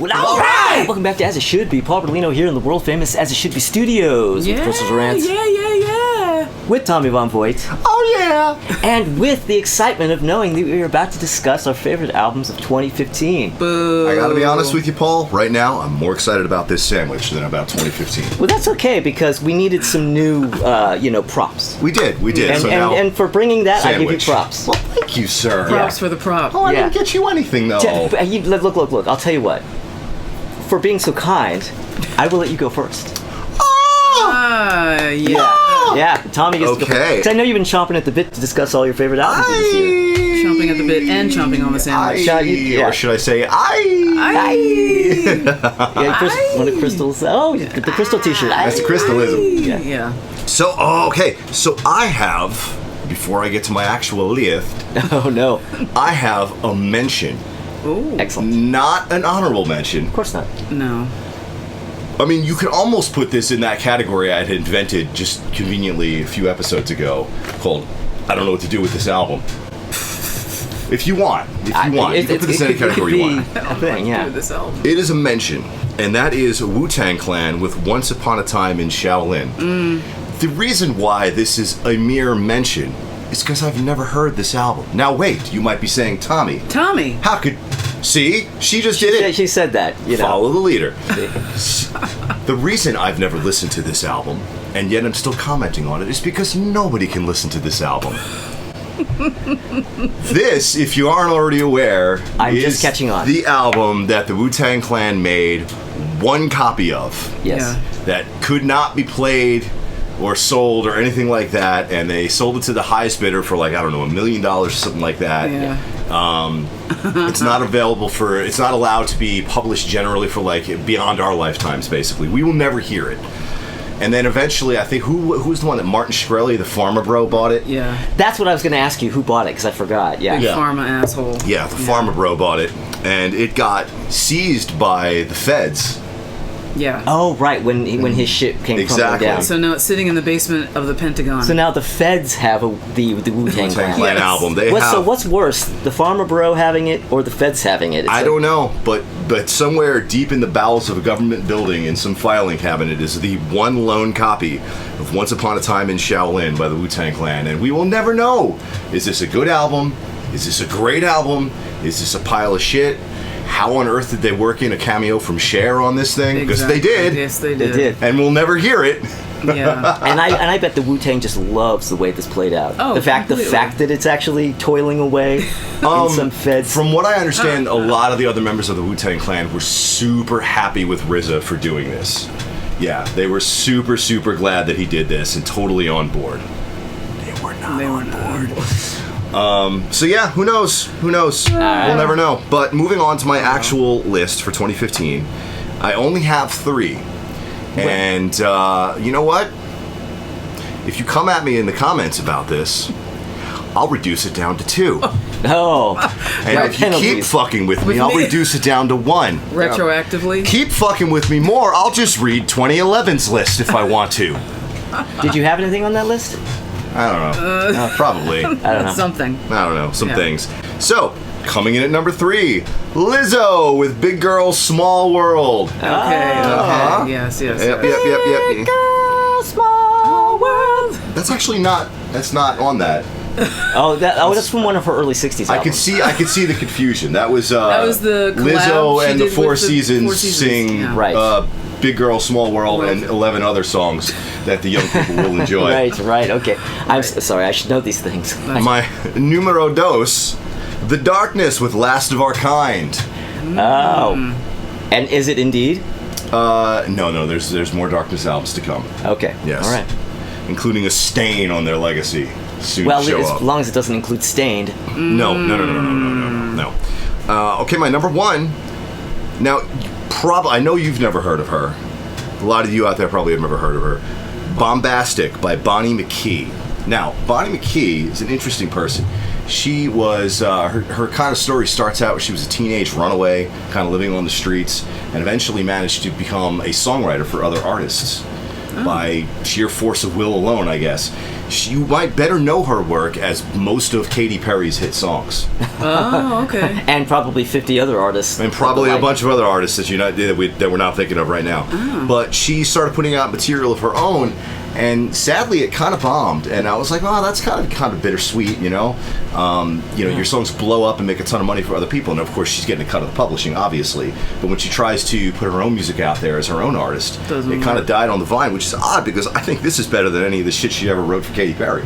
Well, all right! Welcome back to As It Should Be. Paul Berlino here in the world famous As It Should Be Studios with Crystal Durant. Yeah. With Tommy Von Voigt. Oh, yeah! And with the excitement of knowing that we are about to discuss our favorite albums of 2015. Boo. I gotta be honest with you, Paul. Right now, I'm more excited about this sandwich than about 2015. Well, that's okay because we needed some new, props. We did. And, So and, now, and for bringing that, I give you sandwich. props. Well, thank you, sir. Props for the prop. Oh, I Yeah. didn't get you anything, though. Look. I'll tell you what. For being so kind, I will let you go first. Yeah, Tommy gets to go first. Okay. Because I know you've been chomping at the bit to discuss all your favorite albums of this year. Chomping at the bit and chomping on the sandwich. Or should I say, One of Crystal's. Oh, the Crystal T-shirt. That's the Crystalism. Yeah. So, okay. So I have, before I get to my actual list, Oh no. I have a mention. Ooh. Excellent. Not an honorable mention. Of course not. No. I mean, you could almost put this in that category I had invented just conveniently a few episodes ago called I don't know what to do with this album. If you want. You can put this in any category you want. A thing, yeah. This album. It is a mention, and that is Wu-Tang Clan with Once Upon a Time in Shaolin. The reason why this is a mere mention is because I've never heard this album. Now wait, you might be saying, Tommy, how could... See? She just did it. She said that, Follow the leader. The reason I've never listened to this album, and yet I'm still commenting on it, is because nobody can listen to this album. This, if you aren't already aware, I'm is just catching on. The album that the Wu-Tang Clan made one copy of. Yes. Yeah. That could not be played or sold or anything like that, and they sold it to the highest bidder for like, I don't know, $1 million or something like that. Yeah. It's not available it's not allowed to be published generally for like beyond our lifetimes, basically. We will never hear it. And then eventually, I think, who was the one that Martin Shkreli, the Pharma Bro, bought it? Yeah. That's what I was going to ask you. Who bought it? Because I forgot. Yeah. Big pharma asshole. Yeah, the Pharma Bro bought it, and it got seized by the feds. Yeah. Oh, right. When his shit came crumbling Exactly. down. So now it's sitting in the basement of the Pentagon. So now the feds have the Wu-Tang Clan. Clan album. They have. So what's worse, the Pharma Bro having it or the feds having it? I don't know, but somewhere deep in the bowels of a government building in some filing cabinet is the one lone copy of Once Upon a Time in Shaolin by the Wu-Tang Clan, and we will never know. Is this a good album? Is this a great album? Is this a pile of shit? How on earth did they work in a cameo from Cher on this thing? Because they did. Yes, they They did. did. And we'll never hear it. Yeah. And I bet the Wu-Tang just loves the way this played out. Oh, the fact completely. that it's actually toiling away in some feds. From what I understand, a lot of the other members of the Wu-Tang Clan were super happy with RZA for doing this. Yeah, they were super, super glad that he did this and totally on board. They were not on board. So yeah, who knows? We'll never know. But moving on to my actual list for 2015, I only have 3. And you know what? If you come at me in the comments about this, I'll reduce it down to 2. Oh. And Right, if you keep penalties. fucking with me, With I'll me. reduce it down to 1. Retroactively. Keep fucking with me more, I'll just read 2011's list if I want to. Did you have anything on that list? I don't know. Probably. I don't know. Something. I don't know, some Yeah. things. So, coming in at number 3, Lizzo with Big Girl Small World. Okay. Uh-huh. Okay. Yes. Yep. Girl, small world. That's actually not on that. That's from one of her early '60s albums. I could see the confusion. That was the collab Lizzo she and the did Four with the Seasons Four Seasons, sing yeah. Right. Big Girl Small World and 11 other songs that the young people will enjoy. Right, okay. I'm sorry, I should know these things. My numero dos, The Darkness with Last of Our Kind. Oh. And is it indeed? No, there's more Darkness albums to come. Okay. Yes. All right. Including a stain on their legacy soon Well, to show as up. long as it doesn't include Stained. No. Okay, my number 1. Now, I know you've never heard of her. A lot of you out there probably have never heard of her. Bombastic by Bonnie McKee. Now, Bonnie McKee is an interesting person. She was, her kind of story starts out when she was a teenage runaway, kind of living on the streets, and eventually managed to become a songwriter for other artists by sheer force of will alone, I guess. You might better know her work as most of Katy Perry's hit songs, Oh, okay. And probably 50 other artists. and probably a alike. bunch of other artists that we're not thinking of right now. But she started putting out material of her own, and sadly, it kind of bombed. And I was like, oh, that's kind of bittersweet, you know. Your songs blow up and make a ton of money for other people, and of course, she's getting a cut of the publishing, obviously. But when she tries to put her own music out there as her own artist, Doesn't it kind of work. died on the vine, which is odd because I think this is better than any of the shit she ever wrote for Katy Perry.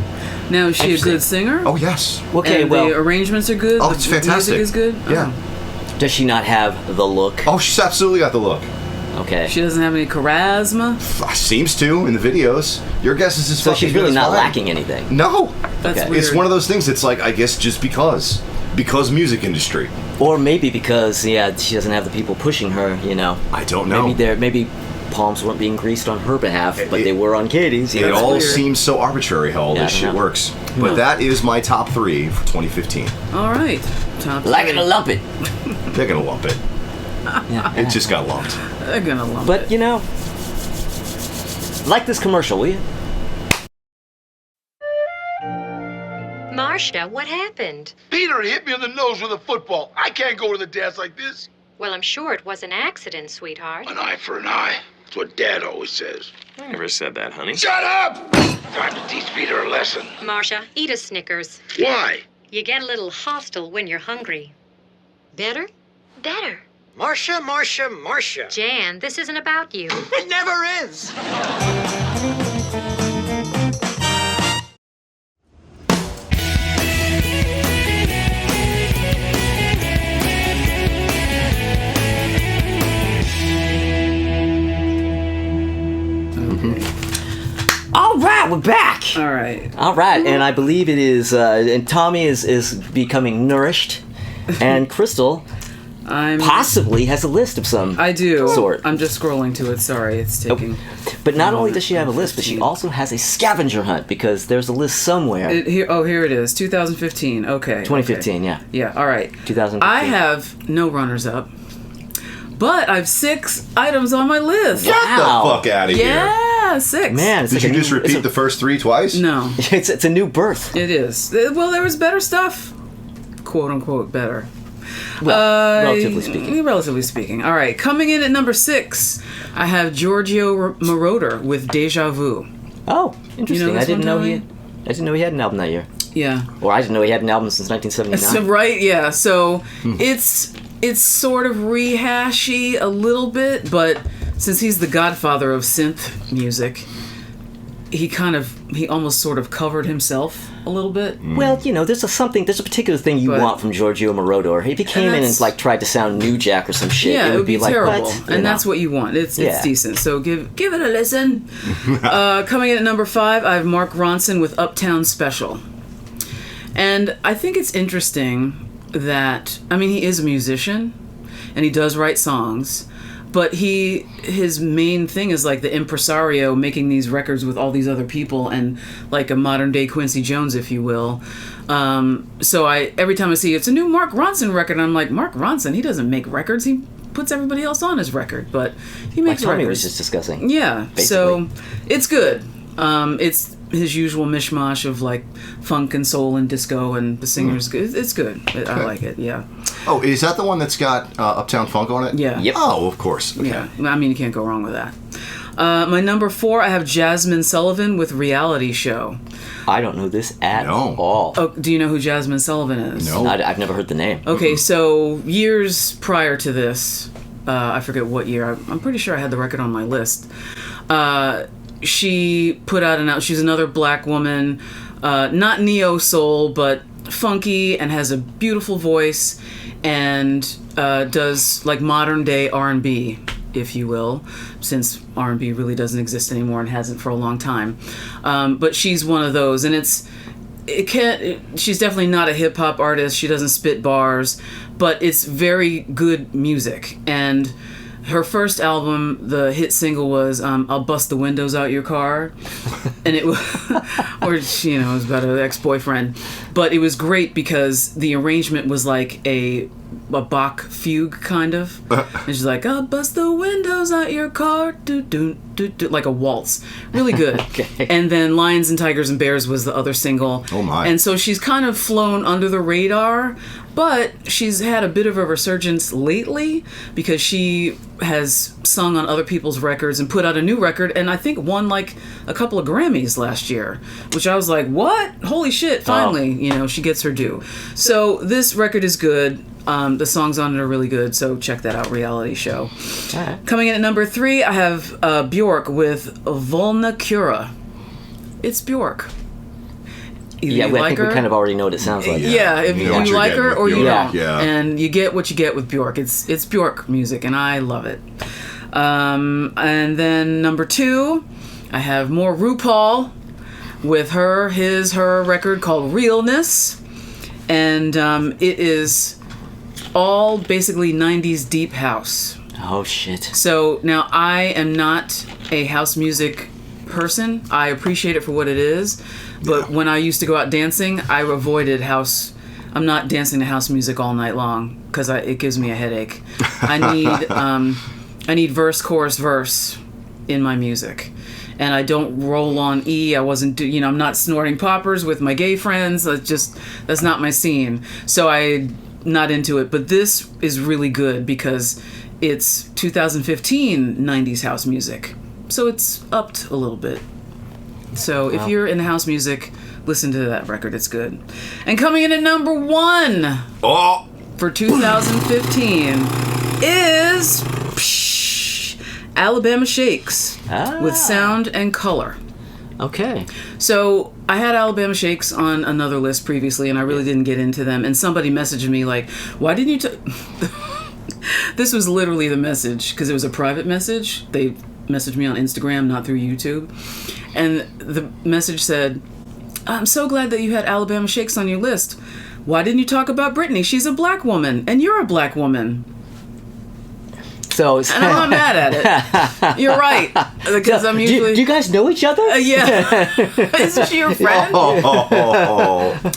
Now, is she a Interesting. good singer? Oh yes. Okay, and well, the arrangements are good? Oh, the it's fantastic. music is good? Yeah. does she not have the look? Oh, she's absolutely got the look. Okay. She doesn't have any charisma? Seems to in the videos. Your guess is as So fucking she's good really as not mine. lacking anything. No. That's Okay. weird. It's one of those things. It's like, I guess just because music industry. Or maybe because, she doesn't have the people pushing her, you know. I don't know. Maybe palms weren't being greased on her behalf, but they were on Katie's. It That's all weird. seems so arbitrary how all Yeah, this I shit know. works. But that is my top 3 for 2015. All right. Top Like it three. or lump it. They're gonna lump it. Yeah. It just got lumped. They're going to lump But, it. you know, like this commercial, will you? Marcia, what happened? Peter hit me in the nose with a football. I can't go to the dance like this. Well, I'm sure it was an accident, sweetheart. An eye for an eye. That's what Dad always says. I never said that, honey. Shut up! Time to teach Peter a lesson. Marcia, eat a Snickers. Why? You get a little hostile when you're hungry. Better? Better. Marcia, Marcia, Marcia. Jan, this isn't about you. It never is. All right, we're back. All right. All right, and I believe it is, and Tommy is becoming nourished, and Crystal possibly has a list of some I do. sort. I'm just scrolling to it. Sorry, it's taking. But not only does she have a list, but she also has a scavenger hunt because there's a list somewhere. Here it is. 2015. Okay. 2015, okay. yeah. Yeah. All right. 2015. I have no runners up, but I have 6 items on my list. Get Wow. the fuck out of here. Yeah, 6. Man, it's Did like you a just new, repeat the first 3 twice? No, it's a new birth. it is. Well, there was better stuff, quote unquote, better. Well, relatively speaking. Relatively speaking. All right. Coming in at number 6, I have Giorgio Moroder with Deja Vu. Oh, interesting. this I didn't one, know Tommy? I didn't know he had an album that year. Yeah. Or I didn't know he had an album since 1979. So, right, yeah. So it's sort of rehashy a little bit, but since he's the godfather of synth music, he almost sort of covered himself a little bit. Well, there's a particular thing you But- want from Giorgio Moroder. If he came in and that's- like tried to sound New Jack or some shit, Yeah, it would be like, terrible, what? and that's what you want. It's Yeah. decent. So give it a listen. Coming in at number 5, I have Mark Ronson with Uptown Special, and I think it's interesting that he is a musician, and he does write songs, but his main thing is like the impresario making these records with all these other people and like a modern day Quincy Jones, if you will. So every time I see it's a new Mark Ronson record, I'm like, Mark Ronson, he doesn't make records. He puts everybody else on his record, but he Like makes Tommy records. was just discussing. Yeah, so it's good. It's his usual mishmash of like funk and soul and disco, and the singer's good. It's good. I like it. Yeah, Oh, is that the one that's got Uptown Funk on it? yeah, Yep. Oh, of course. Okay. yeah. You can't go wrong with that. My number 4, I have Jasmine Sullivan with Reality Show. I don't know this at No. all. Oh, do you know who Jasmine Sullivan is? No. I've never heard the name. Okay, so years prior to this, I forget what year. I'm pretty sure I had the record on my list. She put out she's another black woman, not neo soul, but funky, and has a beautiful voice, and does like modern day R&B, if you will, since R&B really doesn't exist anymore and hasn't for a long time. But she's one of those, and she's definitely not a hip hop artist. She doesn't spit bars, but it's very good music, and her first album, the hit single was "I'll Bust the Windows Out Your Car," and it was, or it was about an ex-boyfriend, but it was great because the arrangement was like a Bach fugue kind of, and she's like, "I'll bust the windows out your car," do do do do, like a waltz, really good. Okay. And then "Lions and Tigers and Bears" was the other single. Oh my! And so she's kind of flown under the radar. But she's had a bit of a resurgence lately because she has sung on other people's records and put out a new record, and I think won like a couple of Grammys last year, which I was like, what? Holy shit, finally, she gets her due. So this record is good. The songs on it are really good, so check that out, Reality Show. All right. Coming in at number 3, I have Bjork with Volna Kura. It's Bjork. Either Yeah, you I like think her, we kind of already know what it sounds like. yeah, if You know what you you're like getting her with or you Bjork. don't. Yeah. And you get what you get with Bjork. It's Bjork music, and I love it. And then number 2, I have more RuPaul with her record called Realness. And it is all basically 90s deep house. Oh, shit. So now I am not a house music person. I appreciate it for what it is. But when I used to go out dancing, I avoided house. I'm not dancing to house music all night long because it gives me a headache. I need verse, chorus, verse in my music. And I don't roll on E. I wasn't, I'm not snorting poppers with my gay friends. That's not my scene. So I'm not into it. But this is really good because it's 2015 90s house music. So it's upped a little bit. So if you're into house music, listen to that record. It's good. And coming in at number 1 for 2015 is Alabama Shakes with Sound and Color. Okay. So I had Alabama Shakes on another list previously, and I really didn't get into them. And somebody messaged me like, why didn't you This was literally the message, because it was a private message. They messaged me on Instagram, not through YouTube. And the message said, I'm so glad that you had Alabama Shakes on your list. Why didn't you talk about Britney? She's a black woman, and you're a black woman. So, and I'm not mad at it. You're right. Because I'm usually... Do you guys know each other? Yeah. Isn't she your friend?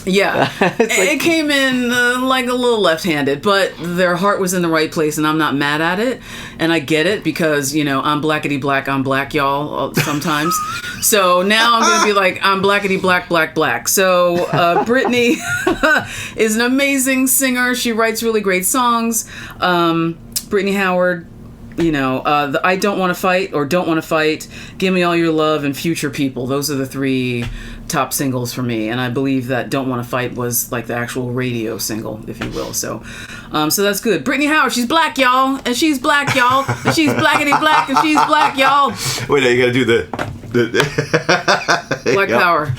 Yeah. It came in like a little left-handed, but their heart was in the right place, and I'm not mad at it. And I get it because, I'm blackity black, I'm black, y'all, sometimes. So now I'm going to be like, I'm blackity black, black, black. So Britney is an amazing singer. She writes really great songs. Brittany Howard, the I Don't Want to Fight or Don't Want to Fight, Give Me All Your Love, and Future People. Those are the 3 top singles for me. And I believe that Don't Want to Fight was like the actual radio single, if you will. So that's good. Brittany Howard, she's black, y'all. And she's black, y'all. And she's blackity black, and she's black, y'all. Wait, now you gotta do the Black Power.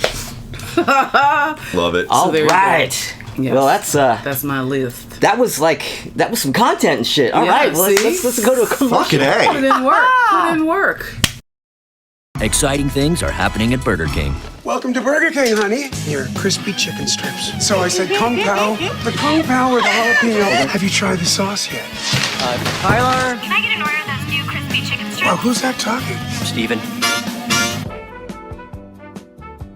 Love it. All right. Yes. Well, that's my list. That was some content and shit. All right, well, let's go to a commercial. Fucking A. Put it in work. Put it in work. Exciting things are happening at Burger King. Welcome to Burger King, honey. Your crispy chicken strips. So I said, Kung Pao. The Kung Pao with the jalapeno. Have you tried the sauce yet? Tyler. Can I get an order of those new crispy chicken strips? Oh, who's that talking? Steven.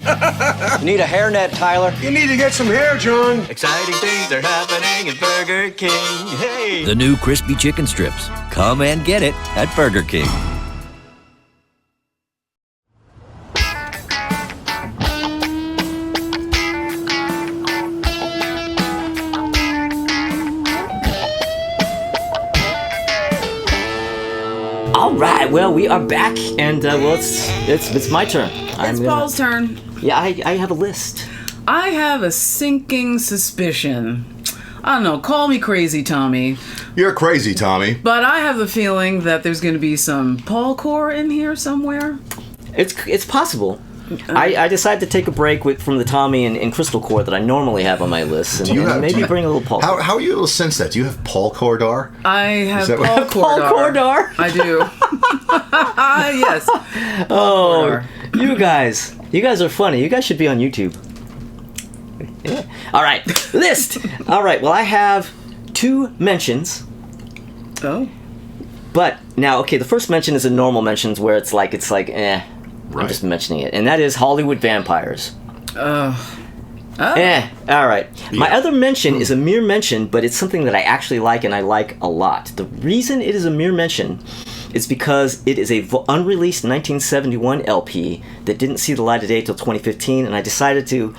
You need a hairnet, Tyler. You need to get some hair, John. Exciting things are happening at Burger King. Hey! The new crispy chicken strips. Come and get it at Burger King. All right, well, we are back, and it's my turn. It's Paul's turn. Yeah, I have a list. I have a sinking suspicion. I don't know, call me crazy, Tommy. You're crazy, Tommy. But I have the feeling that there's going to be some Paul core in here somewhere. It's possible. I decided to take a break from the Tommy and Crystal Core that I normally have on my list, and maybe bring a little Paul. How are you able to sense that? Do you have Paul Cordar? I have Paul Cordar. Paul Cordar? I do. Yes. Oh, you guys are funny. You guys should be on YouTube. Yeah. All right, list. All right, well, I have 2 mentions. Oh. But now, okay, the first mention is a normal mentions where it's like, I'm Right. just mentioning it. And that is Hollywood Vampires. All right. My other mention is a mere mention, but it's something that I actually like, and I like a lot. The reason it is a mere mention is because it is a unreleased 1971 LP that didn't see the light of day till 2015, and I decided to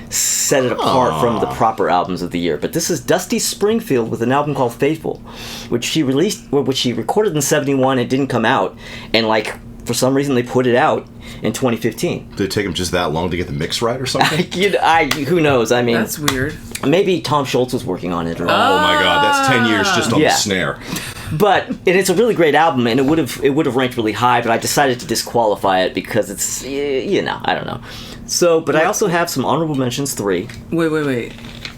set it apart from the proper albums of the year. But this is Dusty Springfield with an album called Faithful, which she recorded in 71. It didn't come out, and like for some reason they put it out in 2015. Did it take him just that long to get the mix right or something? Who knows? I mean, That's weird. maybe Tom Schultz was working on it. Or Oh my God, that's 10 years just on the Yeah. snare. But and it's a really great album, and it would have ranked really high. But I decided to disqualify it because it's I don't know. So, but I also have some honorable mentions. 3. Wait.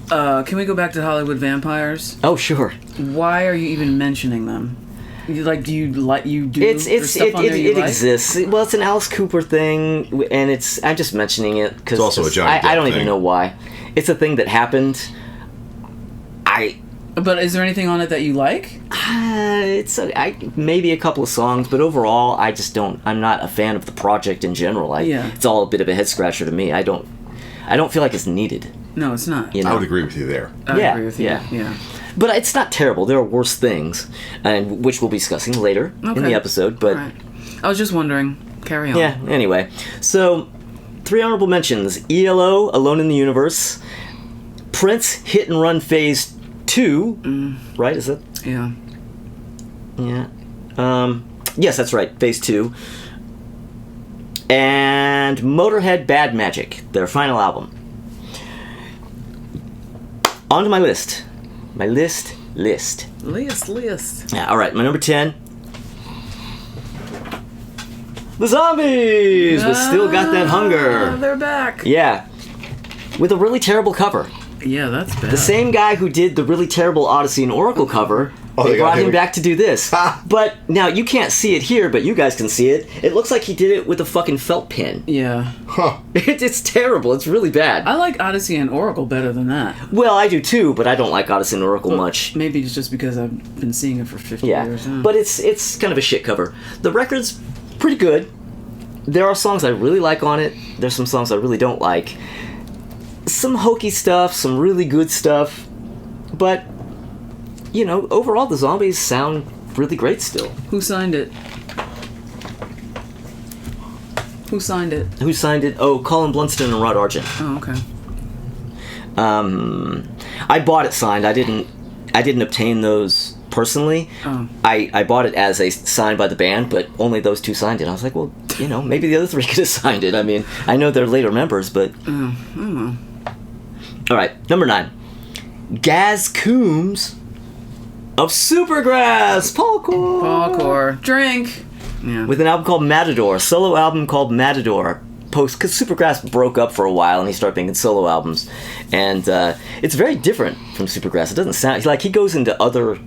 Can we go back to Hollywood Vampires? Oh sure. Why are you even mentioning them? Do you like? There's It stuff on there you like? exists. Well, it's an Alice Cooper thing, and I'm just mentioning it because It's also a Johnny I Depp don't thing. even know why. It's a thing that happened. But is there anything on it that you like? Maybe a couple of songs, but overall, I just don't. I'm not a fan of the project in general. It's all a bit of a head scratcher to me. I don't feel like it's needed. No, it's not. You know? I would agree with you there. I agree with you. Yeah. But it's not terrible. There are worse things, and which we'll be discussing later in the episode. But All right. I was just wondering. Carry on. yeah. Anyway, so 3 honorable mentions: ELO, Alone in the Universe, Prince, Hit and Run Phase 2. Right? Is that? Yeah. Yeah. Yes, that's right. Phase 2. And Motorhead, Bad Magic, their final album. On to my list. My list. List. Yeah, all right, my number 10. The Zombies with Still Got That Hunger. They're back. Yeah. With a really terrible cover. Yeah, that's bad. The same guy who did the really terrible Odyssey and Oracle cover, they brought him back to do this. But now you can't see it here, but you guys can see it. It looks like he did it with a fucking felt pen. Yeah. Huh. It's terrible. It's really bad. I like Odyssey and Oracle better than that. Well, I do too, but I don't like Odyssey and Oracle much. Maybe it's just because I've been seeing it for 50 years. Yeah, but it's kind of a shit cover. The record's pretty good. There are songs I really like on it. There's some songs I really don't like. Some hokey stuff, some really good stuff. But, overall the Zombies sound really great still. Who signed it? Who signed it? Who signed it? Oh, Colin Blunston and Rod Argent. Oh, okay. I bought it signed. I didn't obtain those personally. Oh. I bought it as a signed by the band, but only those 2 signed it. I was like, well, maybe the other 3 could have signed it. I mean, I know they're later members, but... All right, number 9. Gaz Coombs of Supergrass. Paul Core. Drink. Yeah. With an album called Matador, a solo album called Matador. Because Supergrass broke up for a while and he started making solo albums. And it's very different from Supergrass. It doesn't sound like he goes into other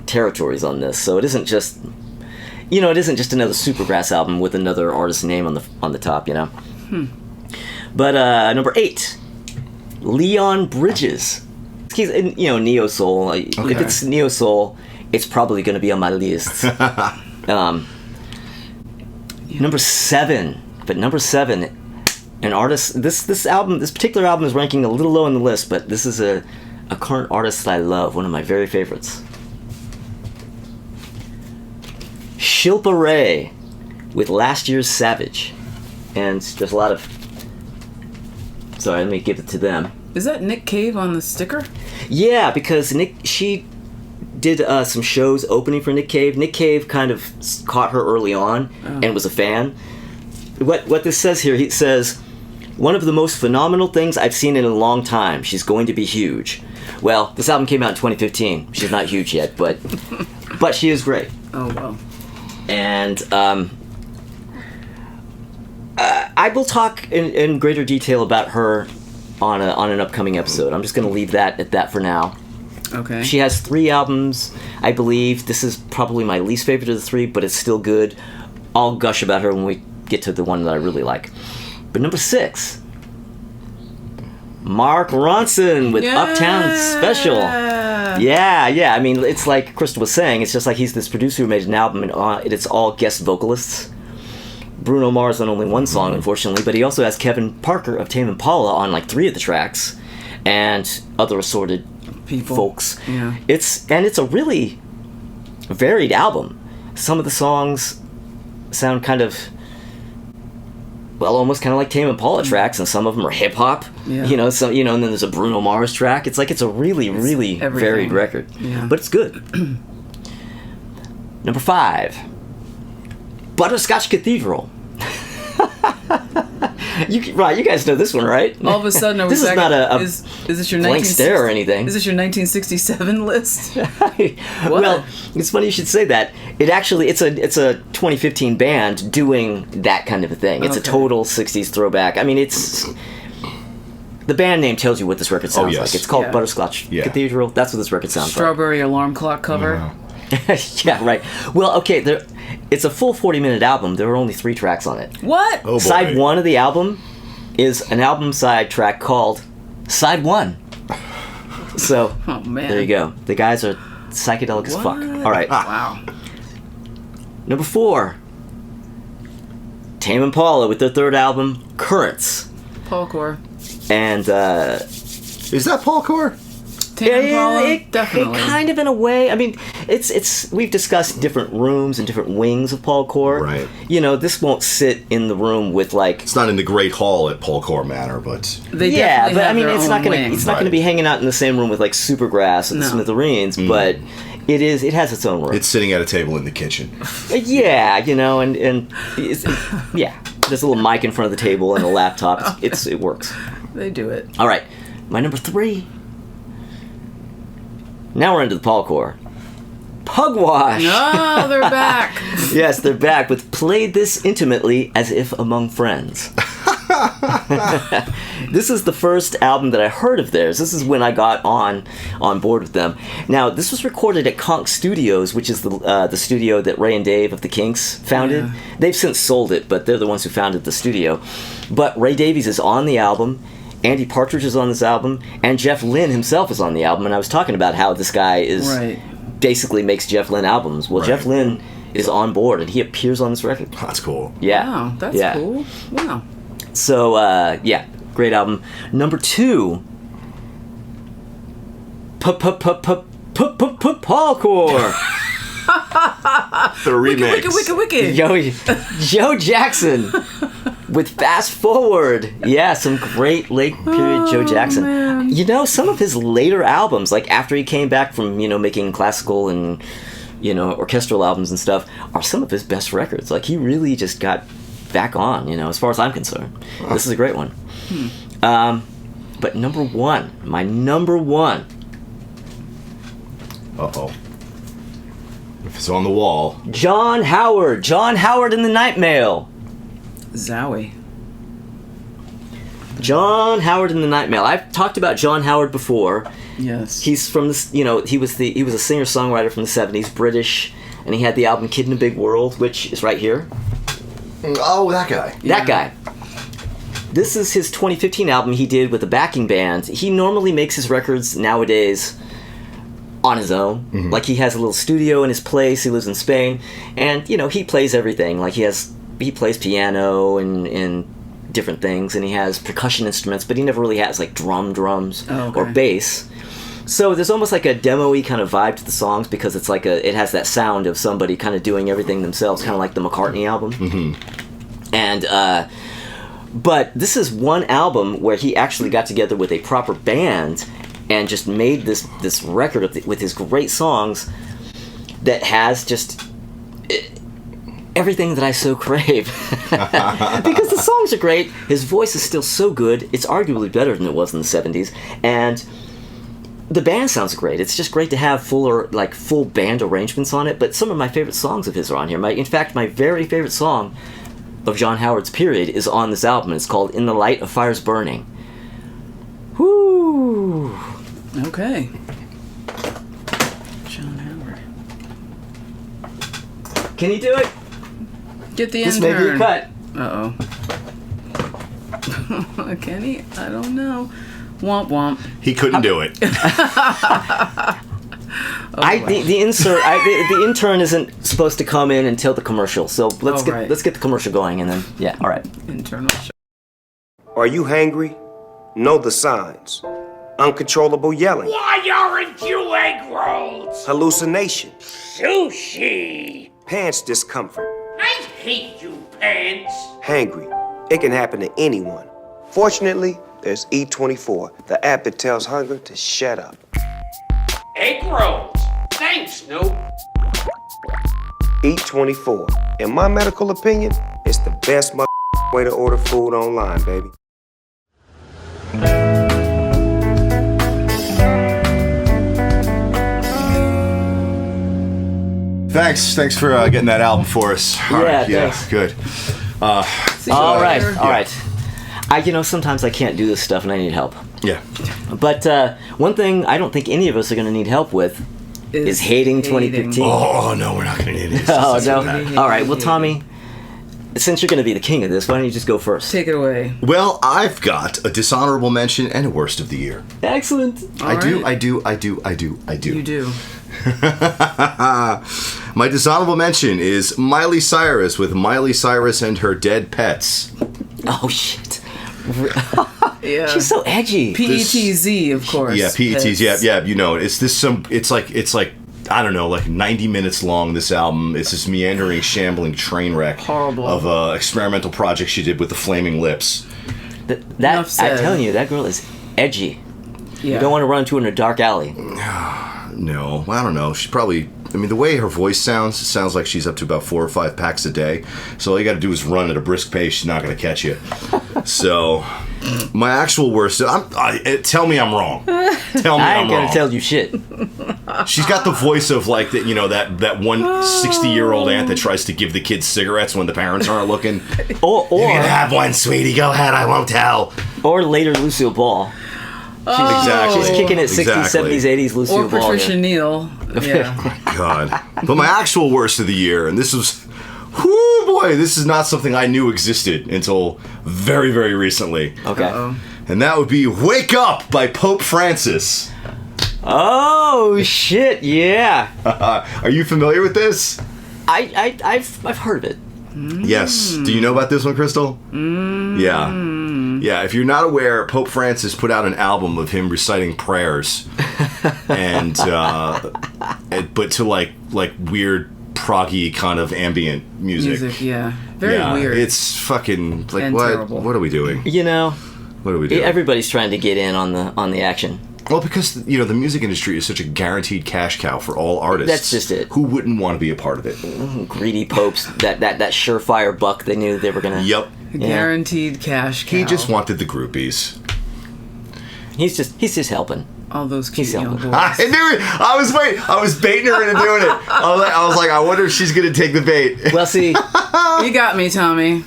territories on this. So it isn't just, it isn't just another Supergrass album with another artist's name on the top, But number 8, Leon Bridges. He's neo soul. If it's neo soul, it's probably going to be on my list. Number 7, an artist. This particular album is ranking a little low on the list, but this is a current artist that I love, one of my very favorites. Shilpa Ray with Last Year's Savage, and there's a lot of. Sorry, let me give it to them. Is that Nick Cave on the sticker? Yeah, because she did some shows opening for Nick Cave. Nick Cave kind of caught her early on and was a fan. What this says here, he says, one of the most phenomenal things I've seen in a long time. She's going to be huge. Well, this album came out in 2015. She's not huge yet, but she is great. Oh, wow. And I will talk in greater detail about her on an upcoming episode. I'm just going to leave that at that for now. Okay. She has 3 albums, I believe. This is probably my least favorite of the 3, but it's still good. I'll gush about her when we get to the one that I really like. But number 6, Mark Ronson with Uptown Special. Yeah. I mean, it's like Crystal was saying. It's just like he's this producer who made an album, and it's all guest vocalists. Bruno Mars on only one song, unfortunately, but he also has Kevin Parker of Tame Impala on like 3 of the tracks, and other assorted folks. Yeah. It's a really varied album. Some of the songs sound kind of, well, almost kind of like Tame Impala tracks, and some of them are hip hop. Yeah. You know, so and then there's a Bruno Mars track. It's like it's a really everything. varied record. Yeah. But it's good. Number 5, Butterscotch Cathedral. You guys know this one, right? All of a sudden, are we this is back? not Is this your blank stare or anything. Is this your 1967 list? Well, it's funny you should say that. It's a 2015 band doing that kind of a thing. It's a total 60s throwback. I mean, it's the band name tells you what this record sounds like. It's called Butterscotch Cathedral. That's what this record sounds Strawberry alarm clock cover. like. Yeah, right. Well, okay, it's a full 40-minute album. There are only 3 tracks on it. What? Oh, boy. Side 1 of the album is an album side track called Side 1. So, Oh, man. there you go. The guys are psychedelic as fuck. All right. Wow. Number 4, Tame Impala with their 3rd album, Currents. Paul Core. And, Is that Paul Core? Tame Impala? it Definitely. kind of in a way. I mean, it's we've discussed different rooms and different wings of Paul Core. Right. You know, this won't sit in the room with like. It's not in the Great Hall at Paul Core Manor, but They Yeah, definitely but I have mean, their it's own not gonna wing. it's not gonna Right. be hanging out in the same room with like Supergrass and the No. Smithereens, but it has its own room. it's sitting at a table in the kitchen. Yeah, you know, and yeah, there's a little mic in front of the table and a laptop. It works. They do it. All right, my number 3. Now we're into the Paul Core. Pugwash. Oh, they're back. Yes, they're back with Played This Intimately as If Among Friends. This is the first album that I heard of theirs. This is when I got on board with them. Now, this was recorded at Conch Studios, which is the studio that Ray and Dave of the Kinks founded. Yeah. They've since sold it, but they're the ones who founded the studio. But Ray Davies is on the album. Andy Partridge is on this album, and Jeff Lynne himself is on the album. And I was talking about how this guy is basically makes Jeff Lynne albums. Well, Jeff Lynne is on board, and he appears on this record. That's cool. Yeah. Wow, that's cool. Wow. So, yeah, great album. Number 2, Paul Core. The remix. Wiki. Joe Jackson with Fast Forward. Yeah, some great late period Joe Jackson. Man. You know, some of his later albums, like after he came back from, making classical and, orchestral albums and stuff, are some of his best records. Like, he really just got back on, as far as I'm concerned. This is a great one. But number 1, my number 1. Uh-oh. If it's on the wall. John Howard in the Night Mail. Zowie. John Howard in the Night Mail. I've talked about John Howard before. Yes. He's from this, he was a singer-songwriter from the 70s, British, and he had the album Kid in a Big World, which is right here. Oh, that guy. That guy. This is his 2015 album he did with a backing band. He normally makes his records nowadays on his own. Mm-hmm. Like, he has a little studio in his place. He lives in Spain, and he plays everything. Like, he plays piano and different things, and he has percussion instruments, but he never really has like drums or bass. So there's almost like a demo-y kind of vibe to the songs, because it's like it has that sound of somebody kind of doing everything themselves, kind of like the McCartney album. Mm-hmm. And but this is one album where he actually got together with a proper band and just made this record with his great songs that has just everything that I so crave. Because the songs are great, his voice is still so good, it's arguably better than it was in the 70s, and the band sounds great. It's just great to have full band arrangements on it, but some of my favorite songs of his are on here. In fact, my very favorite song of John Howard's period is on this album. It's called In the Light of Fires Burning. Whoo! Okay. John Howard. Can he do it? Get the This intern. may be a cut. Uh-oh. Can he? I don't know. Womp womp. He couldn't do it. The intern isn't supposed to come in until the commercial. So let's get the commercial going, and then all right. Internal show. Are you hangry? Know the signs. Uncontrollable yelling. Why aren't you egg rolls? Hallucination. Sushi. Pants discomfort. I hate you, pants. Hangry. It can happen to anyone. Fortunately, there's E24, the app that tells hunger to shut up. Egg rolls. Thanks, Snoop. E24. In my medical opinion, it's the best way to order food online, baby. Thanks for getting that album for us. All right, thanks. Good. All right. Sometimes I can't do this stuff and I need help. Yeah. But one thing I don't think any of us are going to need help with is hating 2015. Oh, no, we're not going to need it. Oh, no. All right. Well, Tommy, since you're going to be the king of this, why don't you just go first? Take it away. Well, I've got a dishonorable mention and a worst of the year. Excellent. I do. You do. My dishonorable mention is Miley Cyrus with Miley Cyrus and Her Dead Pets. Oh, shit. Yeah. She's so edgy. PETZ, of course. Yeah, PETZ. Yeah. You know, it's like I don't know, like 90 minutes long. This album. It's this meandering, shambling train wreck of experimental project she did with the Flaming Lips. I'm telling you, that girl is edgy. Yeah. You don't want to run into her in a dark alley. No, I don't know. She probably. I mean, the way her voice sounds like she's up to about 4 or 5 packs a day. So all you got to do is run at a brisk pace. She's not going to catch you. So, my actual worst. Tell me I'm wrong. Tell me I'm wrong. I ain't going to tell you shit. She's got the voice of like that. You know that one 60-year-old aunt that tries to give the kids cigarettes when the parents aren't looking. Or you can have one, sweetie. Go ahead. I won't tell. Or later, Lucille Ball. She's kicking it 60s, 70s, 80s Lucille Ball. Or Patricia Neal. Yeah. Oh my God. But my actual worst of the year, and this was, whoo boy, this is not something I knew existed until very, very recently. Okay. Uh-oh. And that would be Wake Up by Pope Francis. Oh, shit, yeah. Are you familiar with this? I've heard of it. Yes. Do you know about this one, Crystal? Yeah. Yeah, if you're not aware, Pope Francis put out an album of him reciting prayers, and but to like weird proggy kind of ambient music. Yeah, very weird. It's fucking like and what? Terrible. What are we doing? You know, what are we doing? Everybody's trying to get in on the action. Well, because the music industry is such a guaranteed cash cow for all artists. That's just it. Who wouldn't want to be a part of it? Greedy popes, that surefire buck they knew they were gonna. Yep. Guaranteed cash cow. He just wanted the groupies. He's just helping. All those cute young boys. I knew it. I was baiting her into doing it. I was like, I wonder if she's gonna take the bait. Well, see, you got me, Tommy.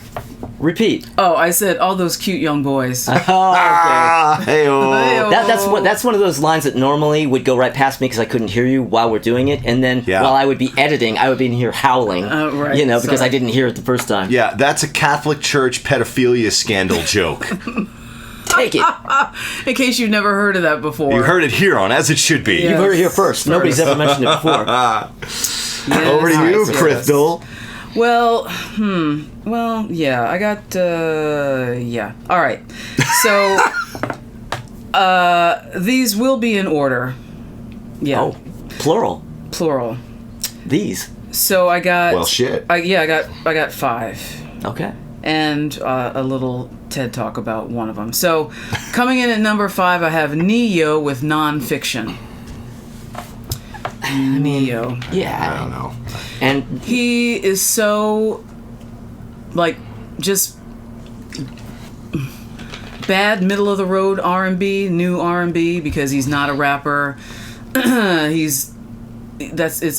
Repeat. Oh, I said all those cute young boys. Oh, okay. Hey-oh. That's one of those lines that normally would go right past me because I couldn't hear you while we're doing it, and then while I would be editing, I would be in here howling. Right. Because I didn't hear it the first time. Yeah, that's a Catholic Church pedophilia scandal joke. Take it. In case you've never heard of that before. You heard it here on As It Should Be. Yes. You heard it here first. Nobody's ever mentioned it before. Yes. Over to you, Crystal. Well, yeah, I got, yeah. All right. So, these will be in order. Yeah. Oh, plural. These. So I got. Well, shit. I got 5. Okay. And a little TED Talk about one of them. So, coming in at number 5, I have Neo with Nonfiction. Neo. Yeah. I don't know. And he is so, like, just bad middle of the road R&B, new R&B, because he's not a rapper. It's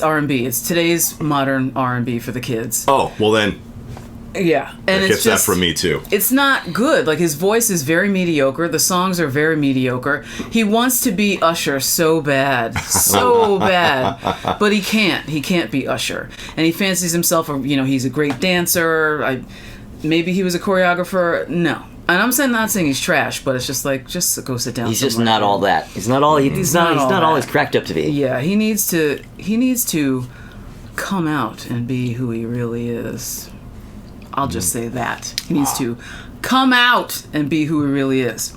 R&B. It's today's modern R&B for the kids. Oh, well then. Yeah, and it gets that from me too. It's not good. Like, his voice is very mediocre. The songs are very mediocre. He wants to be Usher so bad, but he can't. He can't be Usher, and he fancies himself. He's a great dancer. Maybe he was a choreographer. No, And I'm not saying he's trash, but it's just like, just go sit down. He's just not all that. He's not all. He's not all he's cracked up to be. Yeah, he needs to come out and be who he really is. I'll just say that. He needs to come out and be who he really is.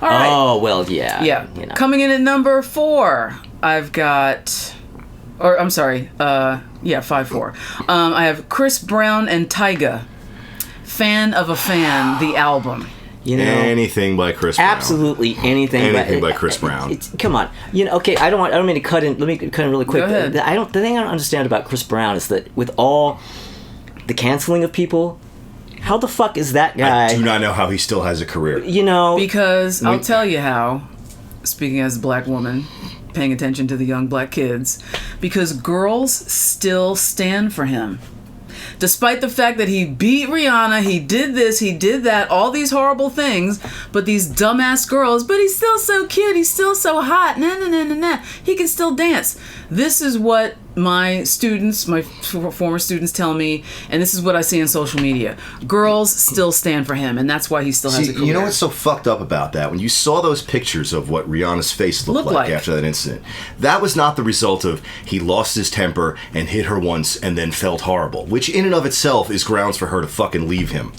All right. Oh, well, yeah. Yeah. You know. Coming in at number 4, I've got... Or, I'm sorry. 5-4. I have Chris Brown and Tyga. Fan of a Fan, the album. You know, anything by Chris Brown. Absolutely anything by Chris Brown. Come on. You know, okay, I don't mean to cut in. Let me cut in really quick. Go ahead. The thing I don't understand about Chris Brown is that with all the canceling of people, how the fuck is that guy? I do not know how he still has a career. You know, because I'll tell you how. Speaking as a black woman, paying attention to the young black kids, because girls still stand for him. Despite the fact that he beat Rihanna, he did this, he did that, all these horrible things, but these dumbass girls, but he's still so cute, he's still so hot, nah. He can still dance. This is what my students, my former students tell me, and this is what I see on social media. Girls still stand for him, and that's why he still has a career. You know what's so fucked up about that? When you saw those pictures of what Rihanna's face looked like after that incident, that was not the result of he lost his temper and hit her once and then felt horrible, which in and of itself is grounds for her to fucking leave him.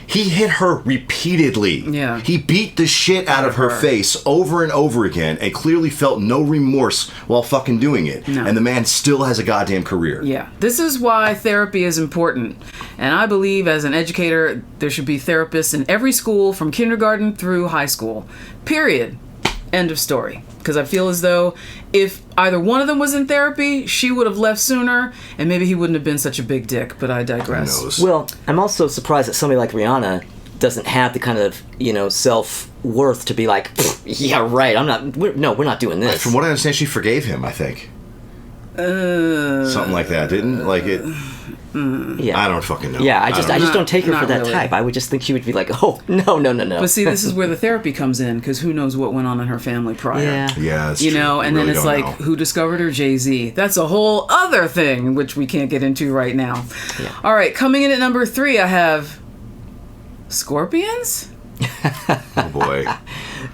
He hit her repeatedly. Yeah. He beat the shit out of her face over and over again and clearly felt no remorse while fucking doing it. No. And the man still has a goddamn career. Yeah. This is why therapy is important. And I believe as an educator, there should be therapists in every school from kindergarten through high school. Period. End of story. Because I feel as though if either one of them was in therapy, she would have left sooner, and maybe he wouldn't have been such a big dick, but I digress. Who knows? well, I'm also surprised that somebody like Rihanna doesn't have the kind of, self-worth to be like, yeah, right, we're not doing this. From what I understand, she forgave him, I think. Something like that, didn't? Like it... Yeah. I don't fucking know. Yeah, I just don't take her for that really. type. I would just think she would be like, oh, no. But see, this is where the therapy comes in, because who knows what went on in her family prior. Yeah. Yeah, that's You true. know, and We then really it's don't like, know. who discovered her? Jay-Z. That's a whole other thing, which we can't get into right now. Yeah. All right, coming in at number 3, I have Scorpions? Oh, boy.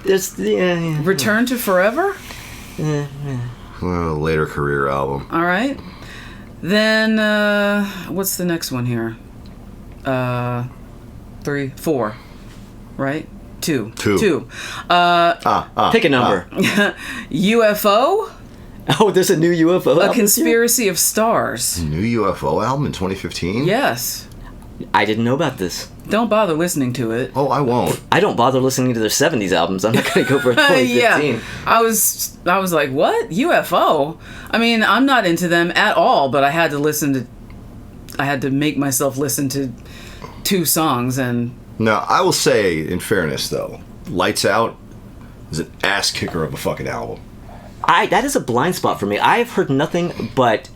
There's, Return to Forever? Well, later career album. All right. Then, what's the next one here? 3, 4, right? 2. Pick a number. UFO? Oh, there's a new UFO album? A Conspiracy of Stars. New UFO album in 2015? Yes. I didn't know about this. Don't bother listening to it. Oh, I won't. I don't bother listening to their 70s albums. I'm not going to go for a 2015. Yeah. I was like, what? UFO? I mean, I'm not into them at all, but I had to make myself listen to 2 songs and... Now, I will say, in fairness, though, Lights Out is an ass kicker of a fucking album. That is a blind spot for me. I have heard nothing but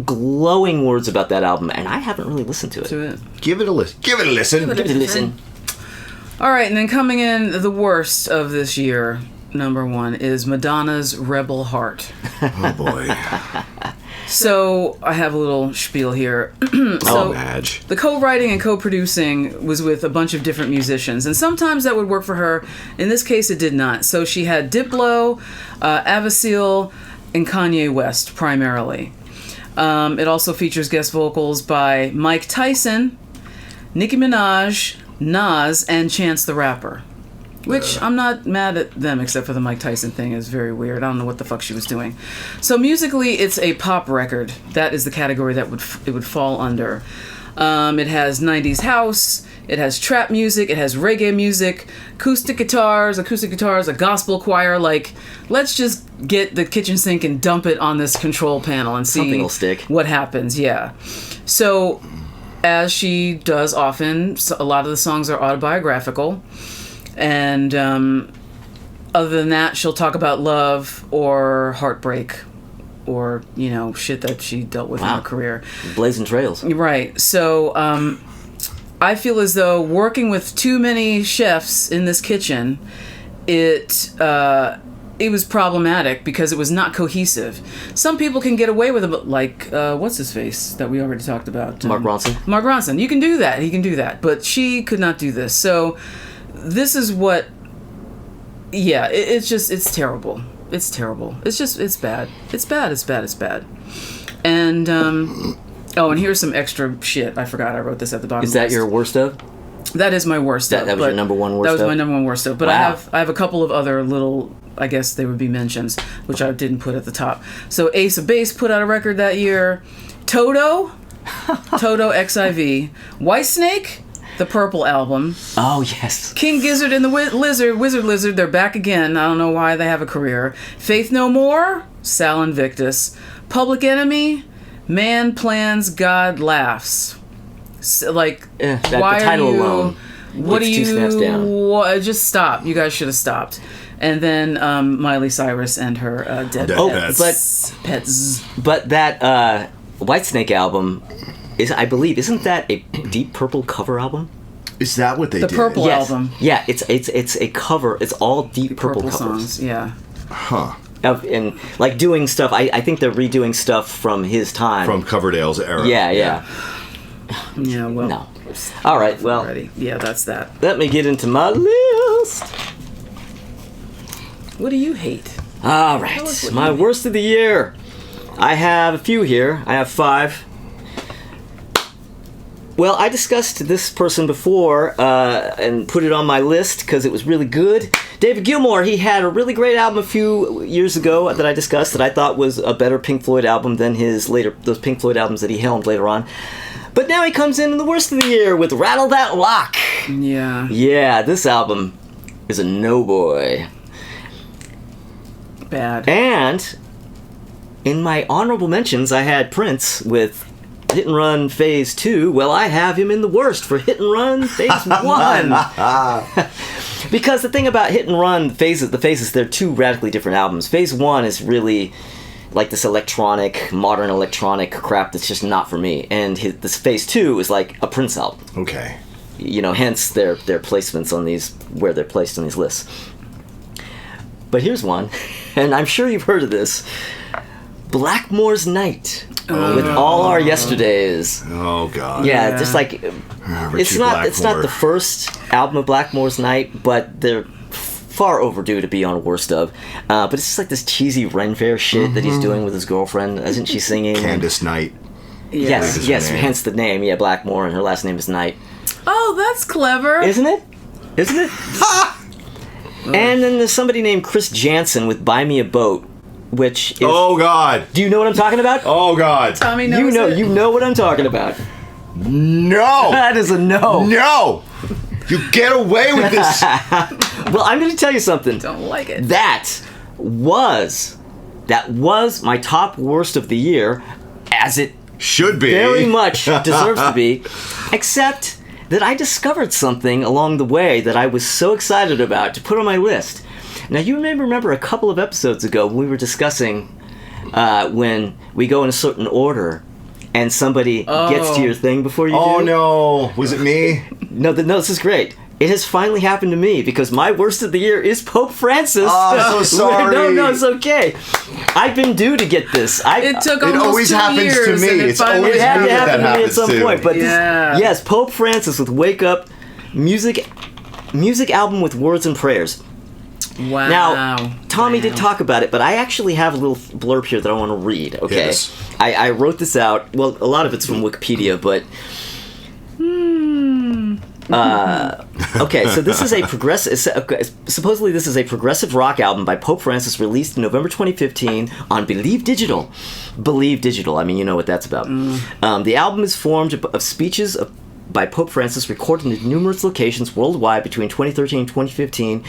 glowing words about that album, and I haven't really listened to it. Give it a listen. Give it a listen. All right, and then coming in the worst of this year, number 1 is Madonna's Rebel Heart. Oh boy. So I have a little spiel here. Madge. The co-writing and co-producing was with a bunch of different musicians, and sometimes that would work for her. In this case, it did not. So she had Diplo, Avicii, and Kanye West primarily. It also features guest vocals by Mike Tyson, Nicki Minaj, Nas, and Chance the Rapper. Which, I'm not mad at them, except for the Mike Tyson thing. Is very weird. I don't know what the fuck she was doing. So musically, it's a pop record. That is the category that it would fall under. It has 90s house, it has trap music, it has reggae music, acoustic guitars, a gospel choir. Like, let's just get the kitchen sink and dump it on this control panel and see Something will stick. What happens. Yeah. So, as she does often, a lot of the songs are autobiographical. And other than that, she'll talk about love or heartbreak or, shit that she dealt with in her career. Blazing trails. Right. So I feel as though working with too many chefs in this kitchen, it was problematic because it was not cohesive. Some people can get away with it, like, what's his face that we already talked about? Mark Ronson. Mark Ronson. You can do that. He can do that. But she could not do this. So this is what. Yeah, it's terrible. It's terrible. It's bad. It's bad. And and here's some extra shit. I forgot I wrote this at the bottom. Is that your worst of? That is my worst of. That was your number one worst of? That was my number one worst of. But wow. I have a couple of other little, I guess they would be mentions, which I didn't put at the top. So Ace of Base put out a record that year. Toto XIV. Whitesnake, the Purple album. Oh, yes. King Gizzard and the Wizard Lizard, they're back again. I don't know why they have a career. Faith No More, Sal Invictus. Public Enemy, Man Plans, God Laughs. Why the are title you... alone What do two snaps down. Just stop. You guys should have stopped. And then Miley Cyrus and her Dead Pets. But that Whitesnake album isn't that a Deep Purple cover album? Is that what they did? The Purple album. Yeah, it's a cover. It's all Deep Purple covers. Songs. Yeah. Huh. And like doing stuff. I think they're redoing stuff from his time. From Coverdale's era. Yeah. Yeah, well. No. All right, well. Already. Yeah, that's that. Let me get into my list. What do you hate? All right, my worst of the year. I have a few here. I have 5. Well, I discussed this person before and put it on my list because it was really good. David Gilmour, he had a really great album a few years ago that I discussed that I thought was a better Pink Floyd album than those Pink Floyd albums that he helmed later on. But now he comes in the worst of the year with Rattle That Lock. Yeah. Yeah, this album is a no-boy. Bad. And in my honorable mentions, I had Prince with Hit and Run Phase 2. Well, I have him in the worst for Hit and Run Phase 1. Because the thing about Hit and Run, the phases, they're two radically different albums. Phase 1 is really like this modern electronic crap that's just not for me. And this Phase 2 is like a Prince album. Okay. Hence their placements on where they're placed on these lists. But here's one, and I'm sure you've heard of this. Blackmore's Night. With All Our Yesterdays. Oh God. Yeah, just like it's not the first album of Blackmore's Night, but they're far overdue to be on worst of. But it's just like this cheesy Ren Fair shit that he's doing with his girlfriend. Isn't she singing? Candace Knight. Yes, hence the name. Yeah, Blackmore, and her last name is Knight. Oh, that's clever. Isn't it? And then there's somebody named Chris Jansen with Buy Me a Boat, which is... Oh, God. Do you know what I'm talking about? Oh, God. Tommy knows You know what I'm talking about. No. That is a no. No. You get away with this. Well, I'm going to tell you something. Don't like it. That was my top worst of the year, as it should be. Very much deserves to be, except that I discovered something along the way that I was so excited about to put on my list. Now, you may remember a couple of episodes ago we were discussing when we go in a certain order and somebody gets to your thing before you do. Oh, no. Was it me? No, this is great. It has finally happened to me because my worst of the year is Pope Francis. Oh, I'm so sorry. No, it's okay. I've been due to get this. It took almost 2 years. It always happens to me. It's always it had to happen to me at some point. But yeah. Yes, Pope Francis with Wake Up, music album with words and prayers. Wow. Now, Tommy did talk about it, but I actually have a little blurb here that I want to read, okay? Yes. I wrote this out. Well, a lot of it's from Wikipedia, but... okay, so this is a supposedly this is a progressive rock album by Pope Francis released in November 2015 on Believe Digital. Believe Digital, I mean, you know what that's about. The album is formed of speeches by Pope Francis recorded in numerous locations worldwide between 2013 and 2015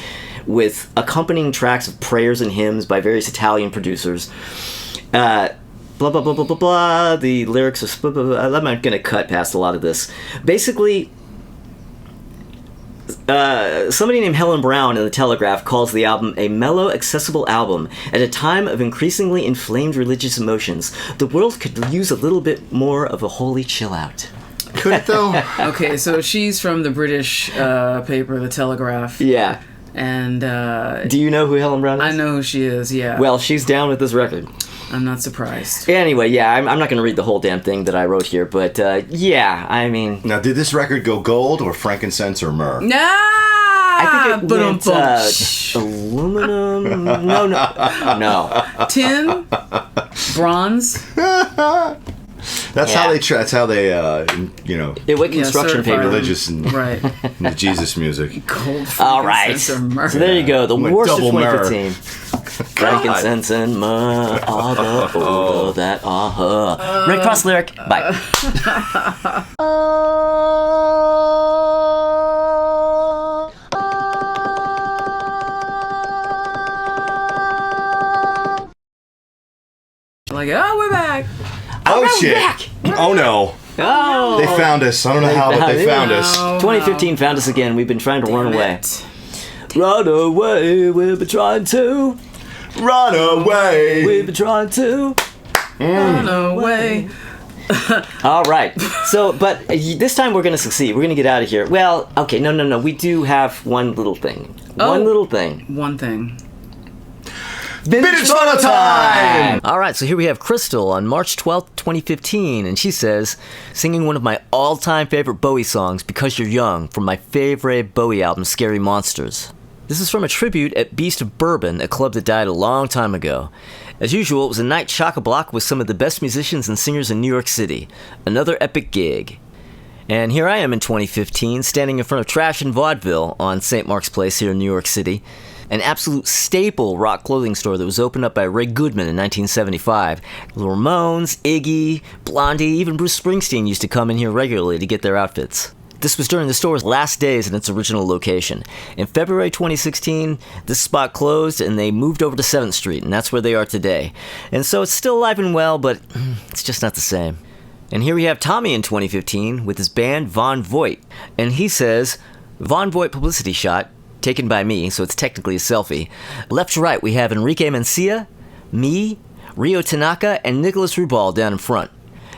with accompanying tracks of prayers and hymns by various Italian producers. Blah, blah, blah, blah, blah, blah. The lyrics are... Blah, blah, blah. I'm not going to cut past a lot of this. Basically... somebody named Helen Brown in The Telegraph calls the album a mellow, accessible album at a time of increasingly inflamed religious emotions. The world could use a little bit more of a holy chill out. Could it, though? Okay, so she's from the British paper, The Telegraph. Yeah. And... do you know who Helen Brown is? I know who she is, yeah. Well, she's down with this record. I'm not surprised. Anyway, yeah, I'm not going to read the whole damn thing that I wrote here, but yeah, I mean... Now, did this record go gold or frankincense or myrrh? No! I think it went aluminum. No. Tin, bronze. That's how they. That's how they. You know. It went construction paper. Religious and right. And the Jesus music. Gold. All right. So there you go. The worst of 2015. Frankincense and myrrh, that Red Cross lyric. Bye. Like, oh, we're back. Oh shit! Back. Oh no! Oh, they found us. I don't know how, but they found us. 2015 found us again. We've been trying to run away. Run away. We've been trying to. Run away. We've been trying to. Run away. All right. So, but this time we're going to succeed. We're going to get out of here. Well, okay. No. We do have one little thing. One thing. Vintage Photo Time! All right, so here we have Crystal on March 12th, 2015, and she says, singing one of my all-time favorite Bowie songs, Because You're Young, from my favorite Bowie album, Scary Monsters. This is from a tribute at Beast of Bourbon, a club that died a long time ago. As usual, it was a night chock-a-block with some of the best musicians and singers in New York City. Another epic gig. And here I am in 2015, standing in front of Trash and Vaudeville on St. Mark's Place here in New York City. An absolute staple rock clothing store that was opened up by Ray Goodman in 1975. The Ramones, Iggy, Blondie, even Bruce Springsteen used to come in here regularly to get their outfits. This was during the store's last days in its original location. In February 2016, this spot closed and they moved over to 7th Street, and that's where they are today. And so it's still alive and well, but it's just not the same. And here we have Tommy in 2015 with his band Von Voigt. And he says, Von Voigt publicity shot, taken by me, so it's technically a selfie. Left to right, we have Enrique Mancia, me, Rio Tanaka, and Nicholas Rubal down in front.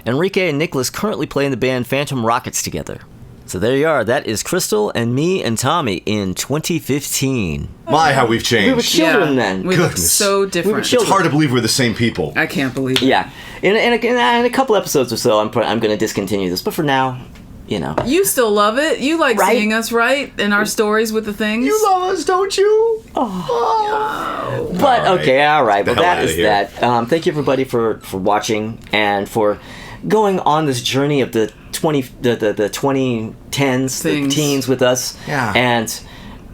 Enrique and Nicholas currently play in the band Phantom Rockets together. So there you are. That is Crystal and me and Tommy in 2015. My, how we've changed. We were children then. We look so different. It's hard to believe we're the same people. I can't believe it. Yeah. In a couple episodes or so, I'm going to discontinue this. But for now, you know. You still love it. You like seeing us, right? In our stories with the things. You love us, don't you? Oh. But, okay, all right. Well, that is that. Thank you, everybody, for watching and for going on this journey of the 2010s, the teens with us. Yeah. And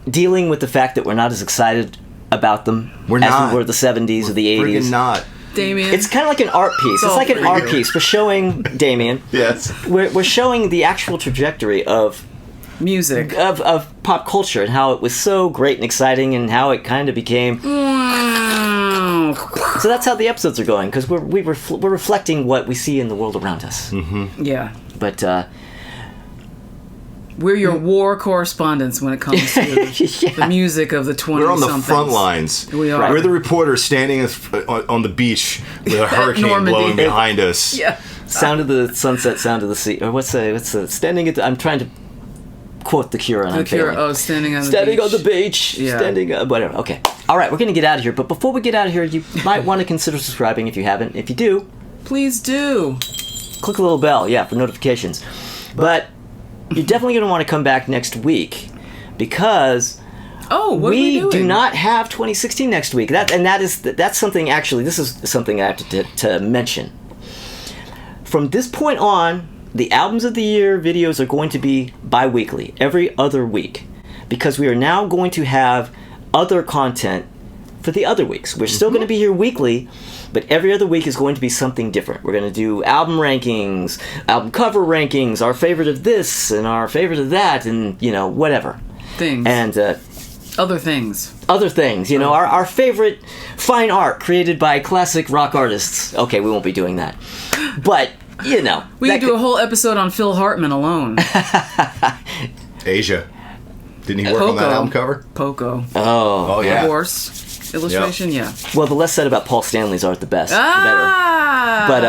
dealing with the fact that we're not as excited about them as we were the 70s or the 80s. We're not. Damien. It's kind of like an art piece. It's like an art piece. We're showing, Damien. Yes. We're showing the actual trajectory of music, of pop culture, and how it was so great and exciting, and how it kind of became. So that's how the episodes are going, because we're reflecting what we see in the world around us. Mm-hmm. Yeah. But we're your war correspondents when it comes to the music of the 20s. We're on the front lines. We are. We're the reporters standing on the beach with a hurricane blowing behind us. Yeah. Sound of the sunset, sound of the sea. Or what's the standing at the, I'm trying to quote The Cure, and I'm failing. Oh, standing on the beach. Standing on the beach. Yeah. Standing, whatever. Okay. All right, we're going to get out of here. But before we get out of here, you might want to consider subscribing if you haven't. If you do, please do. Click a little bell, for notifications. But you're definitely going to want to come back next week, because we do not have 2016 next week. That's something, actually, this is something I have to mention. From this point on, the Albums of the Year videos are going to be bi-weekly, every other week, because we are now going to have other content for the other weeks. We're still going to be here weekly, but every other week is going to be something different. We're going to do album rankings, album cover rankings, our favorite of this and our favorite of that, and, whatever. Things. And other things. Other things, our favorite fine art created by classic rock artists. Okay, we won't be doing that. But, we could do a whole episode on Phil Hartman alone. Asia. Didn't he work on that album cover? Poco. Oh yeah. The horse illustration, yeah. Well, the less said about Paul Stanley's art, the best. The better. But,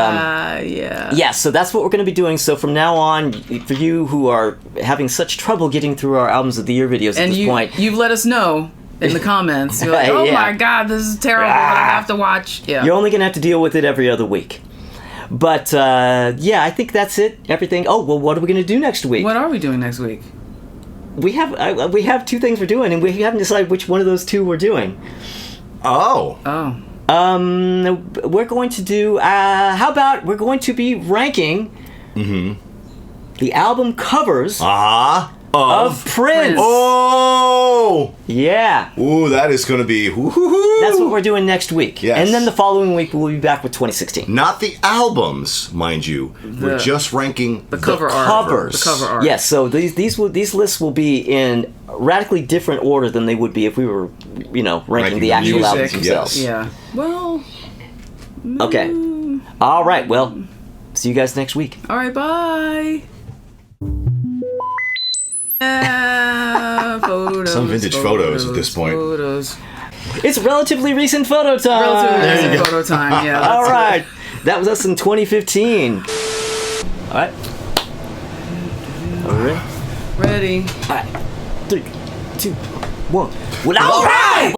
yeah, so that's what we're going to be doing. So from now on, for you who are having such trouble getting through our Albums of the Year videos at this point. You've let us know in the comments. You're like, oh my God, this is terrible. I have to watch. Yeah. You're only going to have to deal with it every other week. But, I think that's it. Everything. Oh, well, what are we going to do next week? What are we doing next week? we have two things we're doing, and we haven't decided which one of those two we're doing. Oh. We're going to do. How about we're going to be ranking the album covers of Prince. Oh! Yeah. Ooh, that is going to be... Woo-hoo-hoo. That's what we're doing next week. Yes. And then the following week, we'll be back with 2016. Not the albums, mind you. We're just ranking the cover art. Covers. The cover art. Yes, so these lists will be in radically different order than they would be if we were, ranking the actual music. albums themselves. Yeah. Well... Okay. All right, well, see you guys next week. All right, bye. Photos, some vintage photos at this point. Photos. It's relatively recent photo time. Relatively recent photo time, yeah. All right. That was us in 2015. All right. Are we ready? Ready. All right. 3, 2, 1. Well, all right.